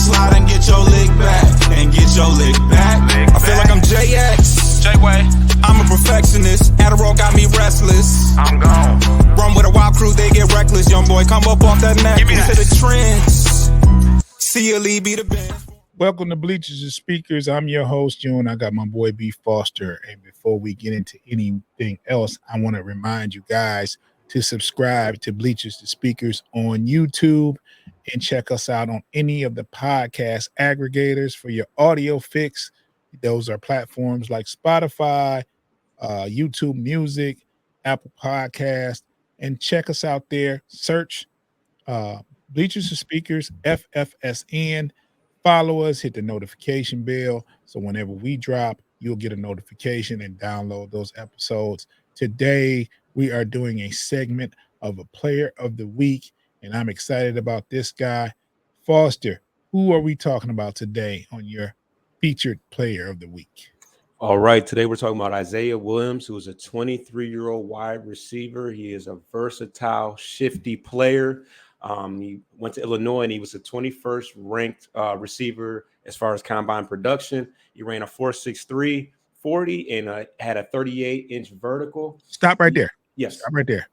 slide and get your lick back. And get your lick back. I feel like I'm JX. J-Way. I'm a perfectionist. Adderall got me restless. I'm gone. Run with a wild crew, they get reckless. Young boy, come up off that neck. Give me that. To the trends. See a lead, be the band. Welcome to Bleachers and Speakers. I'm your host, June. I got my boy B. Foster. And before we get into anything else, I want to remind you guys to subscribe to Bleachers and Speakers on YouTube and check us out on any of the podcast aggregators for your audio fix. Those are platforms like Spotify, YouTube Music, Apple Podcast, and check us out there. Search Bleachers and Speakers, FFSN. Follow us, hit the notification bell, so whenever we drop, you'll get a notification and download those episodes. Today, we are doing a segment of a Player of the Week, and I'm excited about this guy. Foster, who are we talking about today on your featured Player of the Week? All right, today we're talking about Isaiah Williams, who is a 23-year-old wide receiver. He is a versatile, shifty player. He went to Illinois, and he was the 21st ranked receiver as far as combine production. He ran a 4.63 40 and had a 38-inch vertical. Stop right there. Yes. Stop right there.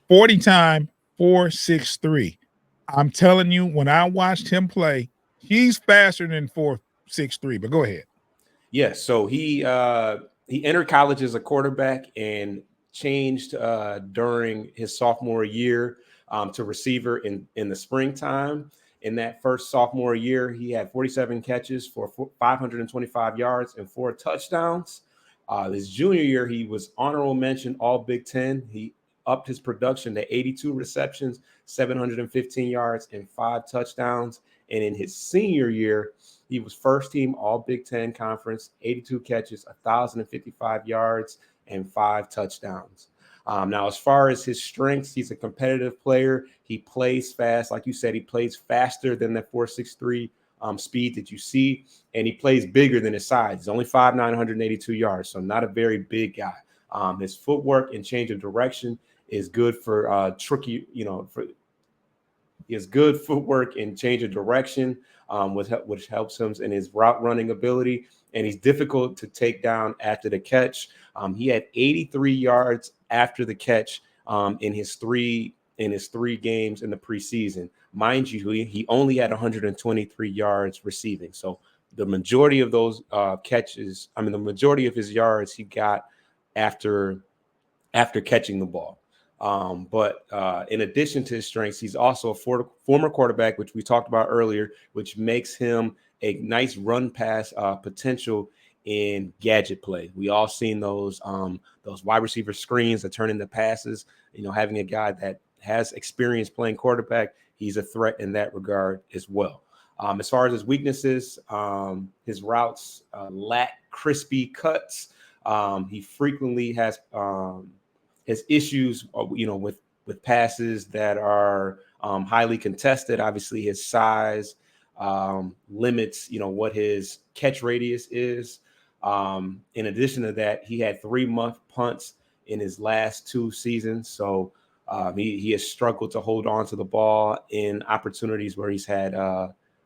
40 time, 4.63. I'm telling you, when I watched him play, he's faster than 4.63, but go ahead. Yes, so he entered college as a quarterback and changed during his sophomore year to receiver in the springtime. In that first sophomore year, he had 47 catches for 525 yards and 4 touchdowns. His junior year, he was honorable mention All Big Ten. He upped his production to 82 receptions, 715 yards, and 5 touchdowns. And in his senior year, he was first team All Big Ten Conference, 82 catches, 1,055 yards, and 5 touchdowns. Now, as far as his strengths, he's a competitive player. He plays fast. Like you said, he plays faster than the 4.63 speed that you see, and he plays bigger than his size. He's only 5'9", 182 yards, so not a very big guy. His footwork and change of direction is good for tricky, he has good footwork and change of direction, which helps him in his route running ability, and he's difficult to take down after the catch. He had 83 yards after the catch in his three games in the preseason. Mind you, he only had 123 yards receiving. So the majority of those the majority of his yards he got after catching the ball. But in addition to his strengths, he's also a former quarterback, which we talked about earlier, which makes him a nice run pass potential in gadget play. We all seen those wide receiver screens that turn into passes. Having a guy that has experience playing quarterback, he's a threat in that regard as well. As far as his weaknesses, his routes lack crispy cuts. He frequently has issues, with passes that are highly contested. Obviously, his size limits, what his catch radius is. In addition to that, he had 3 muff punts in his last 2 seasons. So he has struggled to hold on to the ball in opportunities where he's had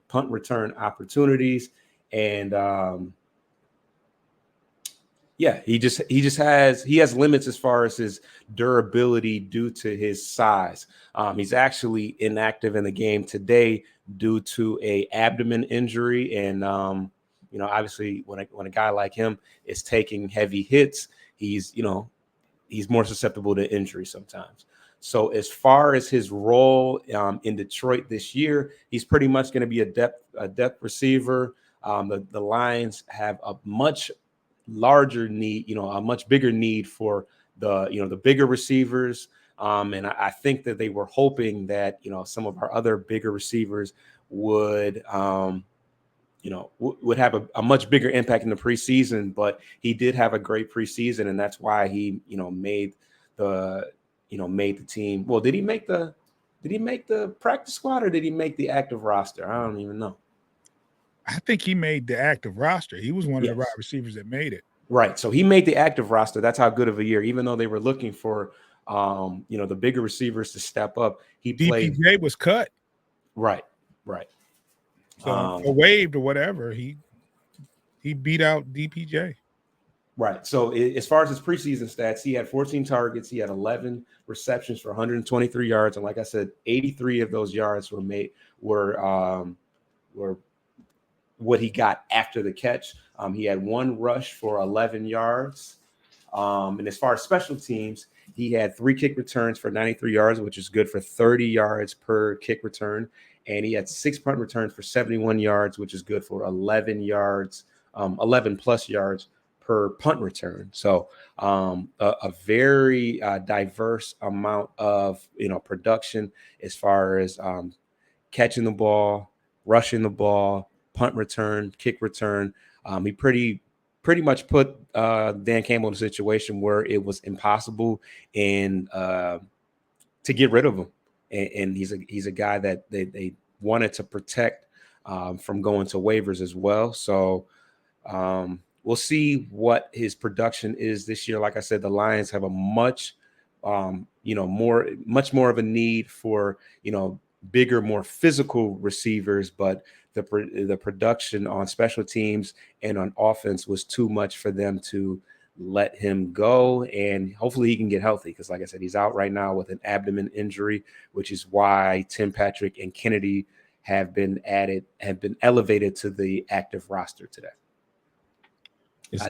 punt return opportunities. And he has limits as far as his durability due to his size. He's actually inactive in the game today due to a abdomen injury. And, obviously when a guy like him is taking heavy hits, he's more susceptible to injury sometimes. So as far as his role in Detroit this year, he's pretty much going to be a depth receiver. The Lions have a much larger need, a much bigger need for the bigger receivers. And I think that they were hoping that, some of our other bigger receivers would have a much bigger impact in the preseason, but he did have a great preseason, and that's why he, made the team. Well, did he make the practice squad, or did he make the active roster? I don't even know. I think he made the active roster. He was one of the wide receivers that made it. Right. So he made the active roster. That's how good of a year, even though they were looking for, the bigger receivers to step up. He played. DPJ was cut. Right. So or waived or whatever. He beat out DPJ. Right. So as far as his preseason stats, he had 14 targets. He had 11 receptions for 123 yards, and like I said, 83 of those yards were what he got after the catch. He had one rush for 11 yards. And as far as special teams, he had 3 kick returns for 93 yards, which is good for 30 yards per kick return. And he had 6 punt returns for 71 yards, which is good for 11 plus yards per punt return. So a very diverse amount of production as far as catching the ball, rushing the ball, punt return, kick return. He pretty much put Dan Campbell in a situation where it was impossible to get rid of him. And he's a guy that they wanted to protect from going to waivers as well. So we'll see what his production is this year. Like I said, the Lions have a much more of a need for bigger, more physical receivers, but the production on special teams and on offense was too much for them to let him go. And hopefully he can get healthy, because like I said, he's out right now with an abdomen injury, which is why Tim Patrick and Kennedy have been elevated to the active roster today. It's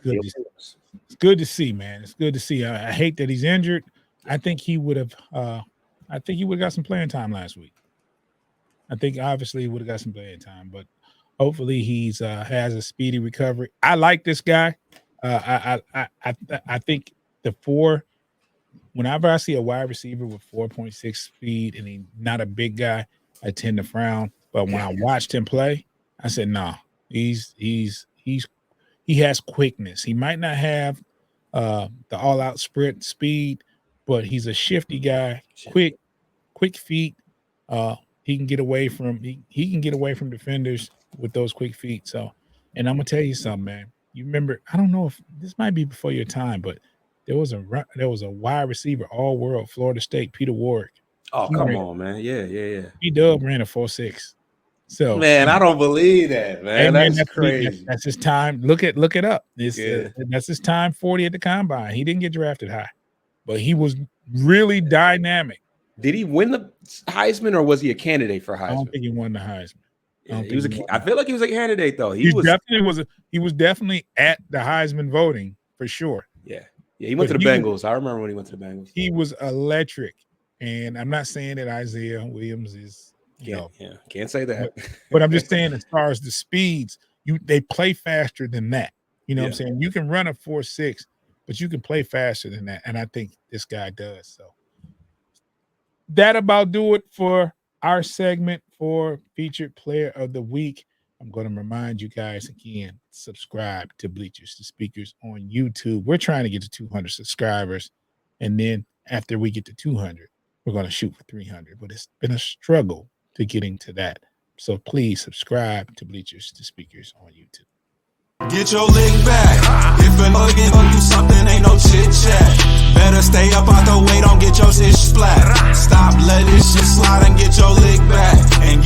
good to see, man. It's good to see. I hate that he's injured. I think he would have got some playing time last week. I think obviously he would have got some playing time, but hopefully he's has a speedy recovery. I like this guy. I think whenever I see a wide receiver with 4.6 speed and he's not a big guy, I tend to frown. But when I watched him play, I said, "No, he has quickness. He might not have the all-out sprint speed, but he's a shifty guy, quick feet. He can get away from defenders with those quick feet. So, and I'm gonna tell you something, man. You remember? I don't know if this might be before your time, but there was a wide receiver, all-world, Florida State, Peter Warrick. Oh, come on, man. Yeah. P-Dub ran a 4.6. So, man, I don't believe that, man. That's crazy. That's his time. Look it up. That's his time 40 at the combine. He didn't get drafted high, but he was really dynamic. Did he win the Heisman, or was he a candidate for Heisman? I don't think he won the Heisman. I feel like he was a candidate, though. He was definitely at the Heisman voting for sure. Yeah. He went to the Bengals. I remember when he went to the Bengals. He was electric, and I'm not saying that Isaiah Williams is. Can't say that. But I'm just saying, as far as the speeds, they play faster than that. You know what I'm saying? You can run a 4.6, but you can play faster than that. And I think this guy does. So that about do it for our segment for Featured Player of the Week. I'm going to remind you guys again, subscribe to Bleachers to Speakers on YouTube. We're trying to get to 200 subscribers. And then after we get to 200, we're going to shoot for 300. But it's been a struggle to getting to that. So please subscribe to Bleachers to Speakers on YouTube. Get your lick back. If a nugget gon' do something, ain't no chit chat. Better stay up out the way, don't get your shit splat. Stop, let this shit slide and get your lick